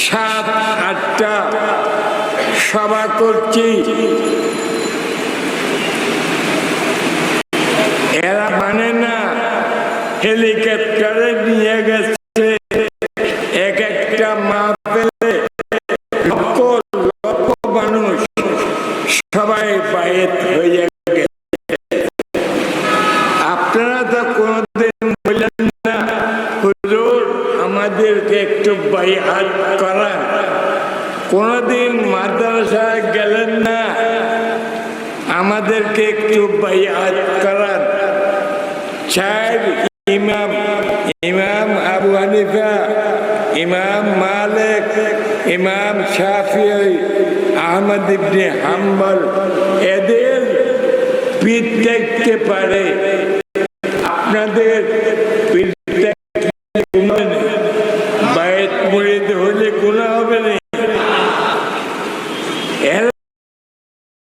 7-8টা সভা করছি, এরা মানে না। হেলিকপ্টারে নিয়ে গেছে, এক একটা মা পেলে লক্ষ লক্ষ মানুষ সবাই বাইরে হয়ে গেছে। আপনারা তো কোনদিন বললেন না হুজুর আমাদেরকে একটু বাইআত করান, কোনদিন মাদ্রাসায় গেলেন না আমাদেরকে একটু বাইআত করান। চার ইমাম, ইমাম আবু হানিফা, ইমাম মালিক, ইমাম শাফিঈ, আহমদ ইবনে হাম্বল, এদের পিঠ দেখতে পারে, আপনাদের পিঠ বাইত মুরিদ হলে গুনাহ হবে না।